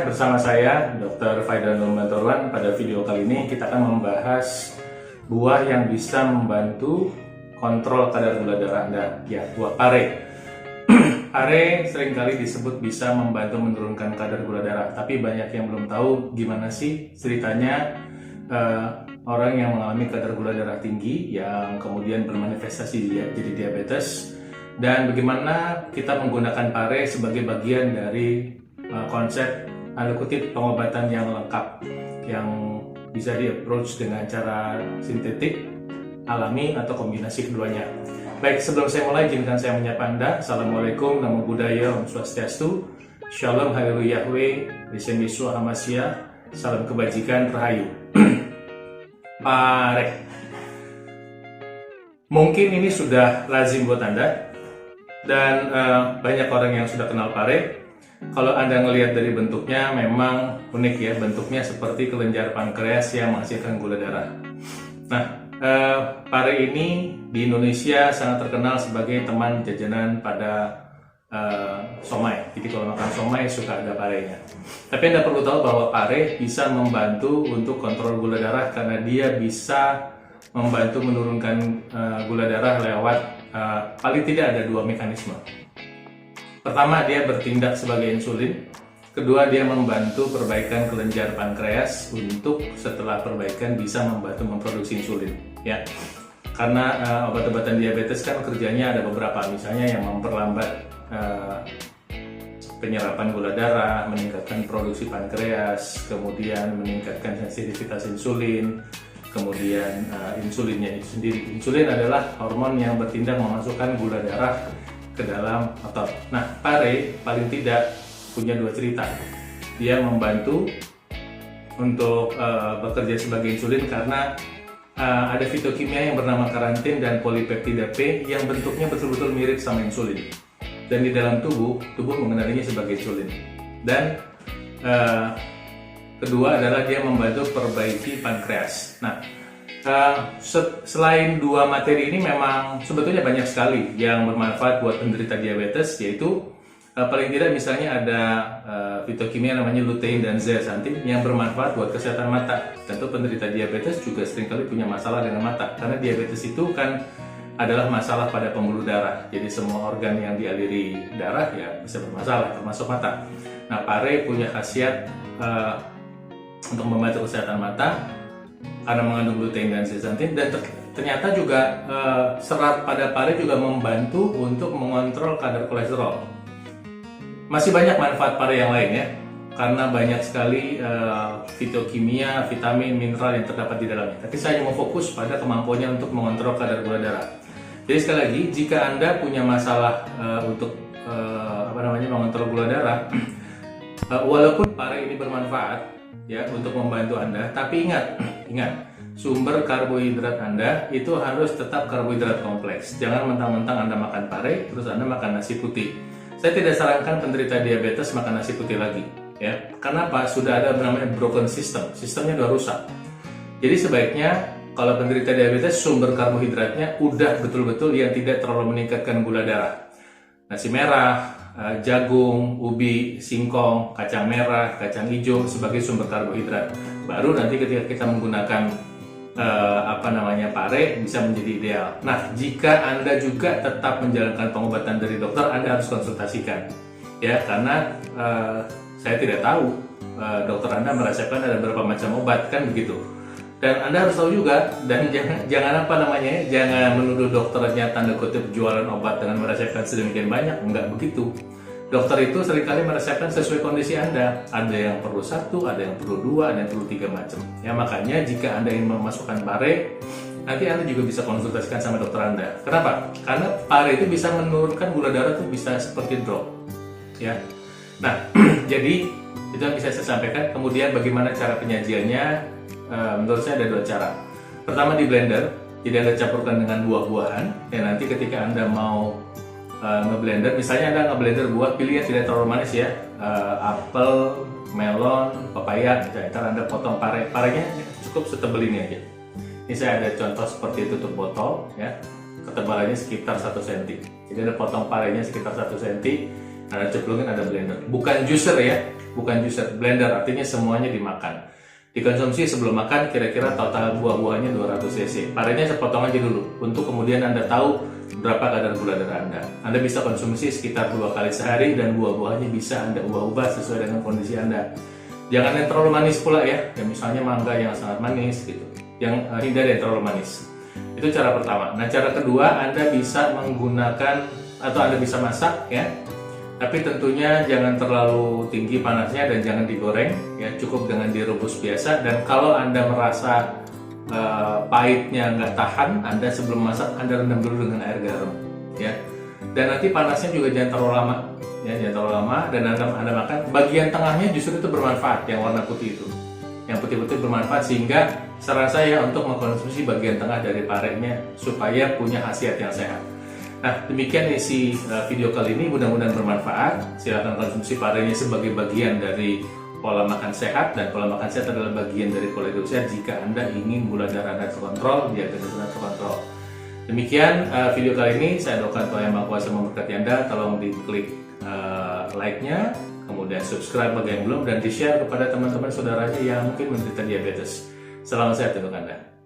sehat bersama saya Dr. Faidan Nurmantoruan. Pada video kali ini kita akan membahas buah yang bisa membantu kontrol kadar gula darah Anda, ya, buah pare. Pare seringkali disebut bisa membantu menurunkan kadar gula darah, tapi banyak yang belum tahu gimana sih ceritanya orang yang mengalami kadar gula darah tinggi yang kemudian bermanifestasi jadi diabetes, dan bagaimana kita menggunakan pare sebagai bagian dari konsep tanda kutip pengobatan yang lengkap yang bisa di-approach dengan cara sintetik, alami, atau kombinasi keduanya. Baik, sebelum saya mulai, izinkan saya menyapa Anda. Assalamualaikum, Namo Buddhaya, Om Swastiastu, Shalom, Haleluya, Yahweh, Desen Yesua Hamasya, salam kebajikan, Rahayu. Pare. Mungkin ini sudah lazim buat Anda, dan banyak orang yang sudah kenal pare. Kalau Anda ngelihat dari bentuknya memang unik ya, bentuknya seperti kelenjar pankreas yang menghasilkan gula darah. Nah, pare ini di Indonesia sangat terkenal sebagai teman jajanan pada somai. Jadi kalau makan somai suka ada parenya. Tapi Anda perlu tahu bahwa pare bisa membantu untuk kontrol gula darah karena dia bisa membantu menurunkan gula darah lewat paling tidak ada dua mekanisme. Pertama, dia bertindak sebagai insulin. Kedua, dia membantu perbaikan kelenjar pankreas untuk setelah perbaikan bisa membantu memproduksi insulin. Ya, karena obat-obatan diabetes kan kerjanya ada beberapa, misalnya yang memperlambat penyerapan gula darah, meningkatkan produksi pankreas, kemudian meningkatkan sensitivitas insulin, kemudian insulinnya itu sendiri. Insulin adalah hormon yang bertindak memasukkan gula darah ke dalam otot. Nah, pare paling tidak punya dua cerita. Dia membantu untuk bekerja sebagai insulin karena ada fitokimia yang bernama karantin dan polipeptida P yang bentuknya betul-betul mirip sama insulin. Dan di dalam tubuh mengenalinya sebagai insulin. Dan kedua adalah dia membantu perbaiki pankreas. Nah, selain dua materi ini memang sebetulnya banyak sekali yang bermanfaat buat penderita diabetes, yaitu paling tidak misalnya ada fitokimia namanya lutein dan zeaxanthin yang bermanfaat buat kesehatan mata. Tentu penderita diabetes juga seringkali punya masalah dengan mata karena diabetes itu kan adalah masalah pada pembuluh darah. Jadi semua organ yang dialiri darah ya bisa bermasalah, termasuk mata. Nah, pare punya khasiat untuk membantu kesehatan mata karena mengandung lutein dan zeaxanthin, dan ternyata juga serat pada pare juga membantu untuk mengontrol kadar kolesterol. Masih banyak manfaat pare yang lain ya, karena banyak sekali fitokimia, vitamin, mineral yang terdapat di dalamnya. Tapi saya hanya mau fokus pada kemampuannya untuk mengontrol kadar gula darah. Jadi sekali lagi, jika Anda punya masalah untuk mengontrol gula darah, walaupun pare ini bermanfaat ya untuk membantu Anda, tapi ingat, sumber karbohidrat Anda itu harus tetap karbohidrat kompleks. Jangan mentang-mentang Anda makan pare terus Anda makan nasi putih. Saya tidak sarankan penderita diabetes makan nasi putih lagi, ya. Karena apa? Sudah ada namanya broken system, sistemnya sudah rusak. Jadi sebaiknya kalau penderita diabetes sumber karbohidratnya udah betul-betul yang tidak terlalu meningkatkan gula darah. Nasi merah, jagung, ubi, singkong, kacang merah, kacang hijau sebagai sumber karbohidrat. Baru nanti ketika kita menggunakan pare bisa menjadi ideal. Nah, jika Anda juga tetap menjalankan pengobatan dari dokter, Anda harus konsultasikan. Ya, karena saya tidak tahu dokter Anda merasakan ada berapa macam obat, kan begitu. Dan Anda harus tahu juga, dan jangan menuduh dokternya tanda kutip jualan obat dengan merasakan sedemikian banyak. Enggak begitu. Dokter itu seringkali merasakan sesuai kondisi Anda. Ada yang perlu satu, ada yang perlu dua, ada yang perlu tiga macam. Ya, makanya jika Anda ingin memasukkan pare, nanti Anda juga bisa konsultasikan sama dokter Anda. Kenapa? Karena pare itu bisa menurunkan gula darah itu bisa seperti drop. Ya. Nah, jadi itu yang bisa saya sampaikan. Kemudian bagaimana cara penyajiannya? Menurut saya ada dua cara. Pertama, di blender. Jadi Anda campurkan dengan buah-buahan. Ya, nanti ketika Anda mau ngeblender, misalnya Anda ngeblender buah, pilih yang tidak terlalu manis ya, apel, melon, pepaya. Ntar Anda potong parenya cukup setebal ini aja. Ini saya ada contoh seperti tutup botol ya, ketebalannya sekitar 1 cm. Jadi Anda potong parenya sekitar 1 cm, Anda cemplungin, ada blender. Bukan juicer ya, bukan juicer, blender artinya semuanya dimakan. Dikonsumsi sebelum makan, kira-kira total buah-buahnya 200 cc. Parenya saya potong aja dulu, untuk kemudian Anda tahu berapa kadar gula darah Anda. Anda bisa konsumsi sekitar 2 kali sehari, dan buah-buahnya bisa Anda ubah-ubah sesuai dengan kondisi Anda. Jangan yang terlalu manis pula ya, misalnya mangga yang sangat manis gitu. Yang hindari yang terlalu manis. Itu cara pertama. Nah, cara kedua, Anda bisa menggunakan atau Anda bisa masak ya. Tapi tentunya jangan terlalu tinggi panasnya dan jangan digoreng ya, cukup dengan direbus biasa. Dan kalau Anda merasa pahitnya nggak tahan, Anda sebelum masak Anda rendam dulu dengan air garam ya. Dan nanti panasnya juga jangan terlalu lama ya, jangan terlalu lama, dan Anda makan. Bagian tengahnya justru itu bermanfaat, yang warna putih itu, yang putih-putih bermanfaat, sehingga saran saya untuk mengkonsumsi bagian tengah dari parenya supaya punya khasiat yang sehat. Nah, demikian isi video kali ini, mudah-mudahan bermanfaat. Silakan konsumsi parenya sebagai bagian dari pola makan sehat, dan pola makan sehat adalah bagian dari pola hidup sehat jika Anda ingin gula darah Anda terkontrol, diabetes Anda terkontrol. Demikian video kali ini, saya doakan Tuhan Yang Maha Kuasa memberkati Anda. Tolong diklik like-nya, kemudian subscribe bagi yang belum, dan di-share kepada teman-teman saudaranya yang mungkin menderita diabetes. Salam sehat untuk Anda.